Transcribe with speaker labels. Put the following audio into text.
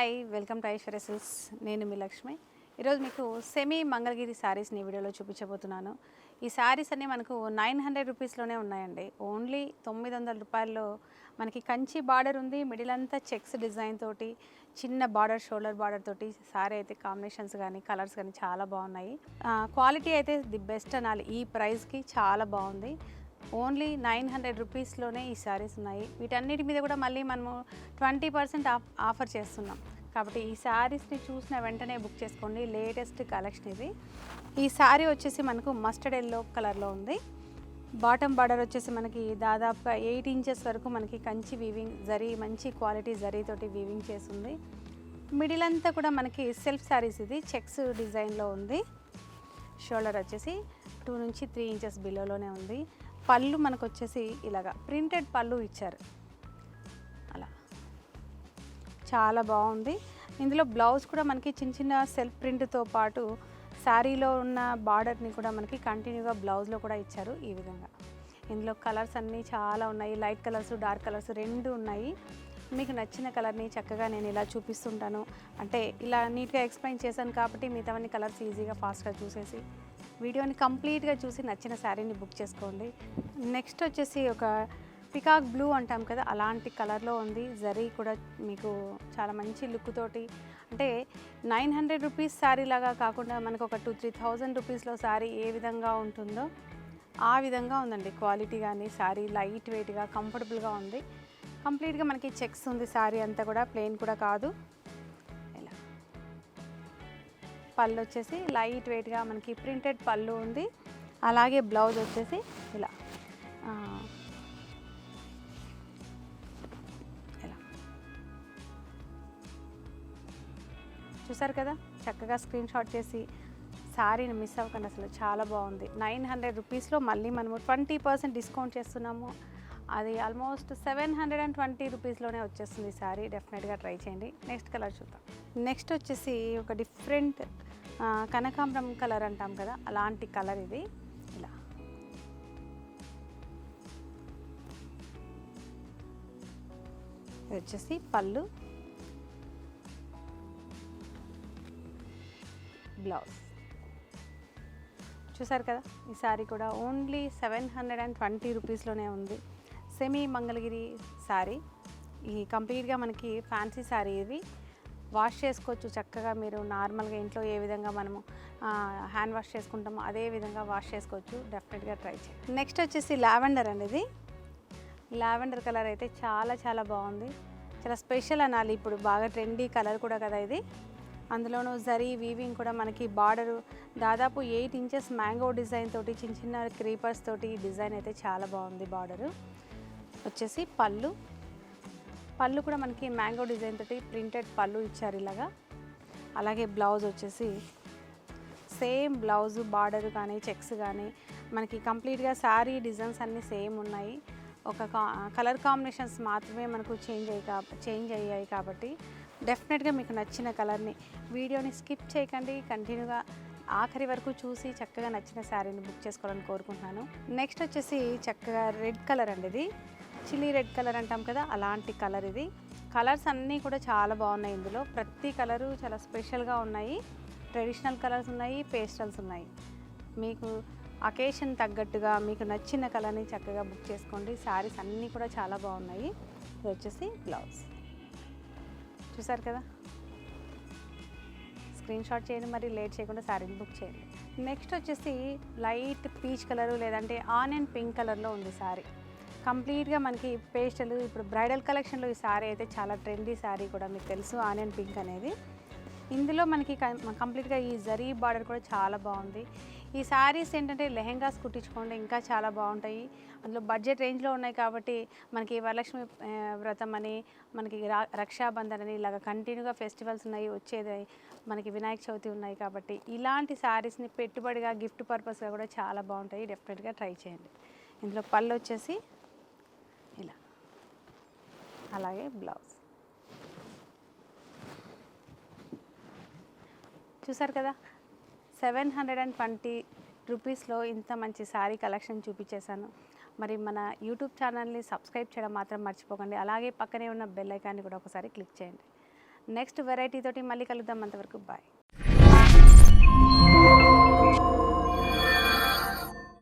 Speaker 1: Hi welcome to Aishwarya silks. నేను మీ లక్ష్మి. ఈరోజు మీకు సెమీ మంగళగిరి శారీస్ని వీడియోలో చూపించబోతున్నాను. ఈ శారీస్ అన్నీ మనకు 900 రూపీస్లోనే ఉన్నాయండి. ఓన్లీ 900 రూపాయల్లో మనకి కంచి బార్డర్ ఉంది. మిడిల్ అంతా చెక్స్ డిజైన్ తోటి చిన్న బార్డర్, షోల్డర్ బార్డర్ తోటి శారీ అయితే కాంబినేషన్స్ కానీ కలర్స్ కానీ చాలా బాగున్నాయి. క్వాలిటీ అయితే ది బెస్ట్ అనాలి. ఈ ప్రైస్కి చాలా బాగుంది. ఓన్లీ 900 రూపీస్లోనే ఈ శారీస్ ఉన్నాయి. వీటన్నిటి మీద కూడా మళ్ళీ మనము 20% ఆఫర్ చేస్తున్నాం. కాబట్టి ఈ శారీస్ని చూసిన వెంటనే బుక్ చేసుకోండి. లేటెస్ట్ కలెక్షన్ ఇది. ఈ శారీ వచ్చేసి మనకు మస్టర్డ్ ఎల్లో కలర్లో ఉంది. బాటమ్ బార్డర్ వచ్చేసి మనకి దాదాపుగా 8 ఇంచెస్ వరకు మనకి కంచి వీవింగ్ జరీ, మంచి క్వాలిటీ జరీతోటి వీవింగ్ చేస్తుంది. మిడిల్ అంతా కూడా మనకి సెల్ఫ్ శారీస్, ఇది చెక్స్ డిజైన్లో ఉంది. షోల్డర్ వచ్చేసి 2 నుంచి 3 ఇంచెస్ బిలోలోనే ఉంది. పళ్ళు మనకు వచ్చేసి ఇలాగా ప్రింటెడ్ పళ్ళు ఇచ్చారు. అలా చాలా బాగుంది. ఇందులో బ్లౌజ్ కూడా మనకి చిన్న చిన్న సెల్ఫ్ ప్రింట్తో పాటు శారీలో ఉన్న బార్డర్ని కూడా మనకి కంటిన్యూగా బ్లౌజ్లో కూడా ఇచ్చారు. ఈ విధంగా ఇందులో కలర్స్ అన్నీ చాలా ఉన్నాయి. లైట్ కలర్స్, డార్క్ కలర్స్ రెండు ఉన్నాయి. మీకు నచ్చిన కలర్ని చక్కగా నేను ఇలా చూపిస్తుంటాను. అంటే ఇలా నీట్గా ఎక్స్ప్లెయిన్ చేశాను కాబట్టి మిగతావన్నీ కలర్స్ ఈజీగా ఫాస్ట్గా చూసేసి వీడియోని కంప్లీట్గా చూసి నచ్చిన శారీని బుక్ చేసుకోండి. నెక్స్ట్ వచ్చేసి ఒక పికాక్ బ్లూ అంటాం కదా, అలాంటి కలర్లో ఉంది. జరీ కూడా మీకు చాలా మంచి లుక్ తోటి, అంటే 900 రూపీస్ శారీ లాగా కాకుండా మనకు ఒక 2-3,000 రూపీస్లో శారీ ఏ విధంగా ఉంటుందో ఆ విధంగా ఉందండి. క్వాలిటీ కానీ శారీ లైట్ వెయిట్గా కంఫర్టబుల్గా ఉంది. కంప్లీట్గా మనకి చెక్స్ ఉంది. శారీ అంతా కూడా ప్లెయిన్ కూడా కాదు. ఇలా పళ్ళు వచ్చేసి లైట్ వెయిట్గా మనకి ప్రింటెడ్ పళ్ళు ఉంది. అలాగే బ్లౌజ్ వచ్చేసి ఇలా ఇలా చూసారు కదా. చక్కగా స్క్రీన్ షాట్ చేసి శారీని మిస్ అవ్వకండి. అసలు చాలా బాగుంది. 900 రూపీస్లో మళ్ళీ మనము 20% డిస్కౌంట్ చేస్తున్నాము. అది ఆల్మోస్ట్ 720 రూపీస్లోనే వచ్చేస్తుంది ఈ శారీ. డెఫినెట్గా ట్రై చేయండి. నెక్స్ట్ కలర్ చూద్దాం. నెక్స్ట్ వచ్చేసి ఒక డిఫరెంట్ కనకాంబరం కలర్ అంటాం కదా, అలాంటి కలర్ ఇది. ఇలా ఇది వచ్చేసి పళ్ళు, బ్లౌజ్ చూసారు కదా. ఈ శారీ కూడా ఓన్లీ 720 రూపీస్లోనే ఉంది. సెమీ మంగళగిరి శారీ. ఈ కంప్లీట్గా మనకి ఫ్యాన్సీ శారీ. ఇది వాష్ చేసుకోవచ్చు చక్కగా. మీరు నార్మల్గా ఇంట్లో ఏ విధంగా మనము హ్యాండ్ వాష్ చేసుకుంటామో అదే విధంగా వాష్ చేసుకోవచ్చు. డెఫినెట్గా ట్రై చేయండి. నెక్స్ట్ వచ్చేసి లావెండర్ అండి. ఇది లావెండర్ కలర్ అయితే చాలా చాలా బాగుంది. చాలా స్పెషల్ అనాలి. ఇప్పుడు బాగా ట్రెండీ కలర్ కూడా కదా ఇది. అందులోనూ జరీ వీవింగ్ కూడా మనకి బార్డరు దాదాపు 8 ఇంచెస్ మ్యాంగో డిజైన్ తోటి చిన్న చిన్న క్రీపర్స్ తోటి డిజైన్ అయితే చాలా బాగుంది. బార్డరు వచ్చేసి పళ్ళు కూడా మనకి మ్యాంగో డిజైన్ తోటి ప్రింటెడ్ పళ్ళు ఇచ్చారు ఇలాగా. అలాగే బ్లౌజ్ వచ్చేసి సేమ్ బ్లౌజు, బార్డర్ కానీ చెక్స్ కానీ మనకి కంప్లీట్గా శారీ డిజైన్స్ అన్నీ సేమ్ ఉన్నాయి. ఒక కలర్ కాంబినేషన్స్ మాత్రమే మనకు చేంజ్ అయ్యాయి కాబట్టి డెఫినెట్గా మీకు నచ్చిన కలర్ని వీడియోని స్కిప్ చేయకండి. కంటిన్యూగా ఆఖరి వరకు చూసి చక్కగా నచ్చిన శారీని బుక్ చేసుకోవాలని కోరుకుంటున్నాను. నెక్స్ట్ వచ్చేసి చక్కగా రెడ్ కలర్ అండి. ఇది చిల్లీ రెడ్ కలర్ అంటాం కదా, అలాంటి కలర్ ఇది. కలర్స్ అన్నీ కూడా చాలా బాగున్నాయి. ఇందులో ప్రతి కలరు చాలా స్పెషల్గా ఉన్నాయి. ట్రెడిషనల్ కలర్స్ ఉన్నాయి, పేస్టల్స్ ఉన్నాయి. మీకు అకేషన్ తగ్గట్టుగా మీకు నచ్చిన కలర్ని చక్కగా బుక్ చేసుకోండి. శారీస్ అన్నీ కూడా చాలా బాగున్నాయి. ఇది వచ్చేసి బ్లౌజ్ చూసారు కదా. స్క్రీన్ షాట్ చేయండి, మరి లేట్ చేయకుండా శారీని బుక్ చేయండి. నెక్స్ట్ వచ్చేసి లైట్ పీచ్ కలరు లేదంటే ఆనియన్ పింక్ కలర్లో ఉంది శారీ. కంప్లీట్గా మనకి పేస్టల్, ఇప్పుడు బ్రైడల్ కలెక్షన్లో ఈ శారీ అయితే చాలా ట్రెండీ శారీ కూడా మీకు తెలుసు, ఆనియన్ పింక్ అనేది. ఇందులో మనకి కంప్లీట్గా ఈ జరీ బార్డర్ కూడా చాలా బాగుంది. ఈ శారీస్ ఏంటంటే లెహెంగాస్ కుట్టించుకోండి ఇంకా చాలా బాగుంటాయి. అందులో బడ్జెట్ రేంజ్లో ఉన్నాయి కాబట్టి మనకి వరలక్ష్మి వ్రతం అని, మనకి రక్షాబంధన్ అని ఇలాగ కంటిన్యూగా ఫెస్టివల్స్ ఉన్నాయి. వచ్చేది మనకి వినాయక చవితి ఉన్నాయి కాబట్టి ఇలాంటి శారీస్ని పెట్టుబడిగా గిఫ్ట్ పర్పస్గా కూడా చాలా బాగుంటాయి. డెఫినెట్గా ట్రై చేయండి. ఇందులో పళ్ళు వచ్చేసి ఇలా, అలాగే బ్లౌజ్ చూసారు కదా. 720 రూపీస్లో ఇంత మంచి శారీ కలెక్షన్ చూపించేశాను. మరి మన యూట్యూబ్ ఛానల్ని సబ్స్క్రైబ్ చేయడం మాత్రం మర్చిపోకండి. అలాగే పక్కనే ఉన్న బెల్ ఐకాన్ని కూడా ఒకసారి క్లిక్ చేయండి. నెక్స్ట్ వెరైటీ తోటి మళ్ళీ కలుద్దాం. అంతవరకు బాయ్.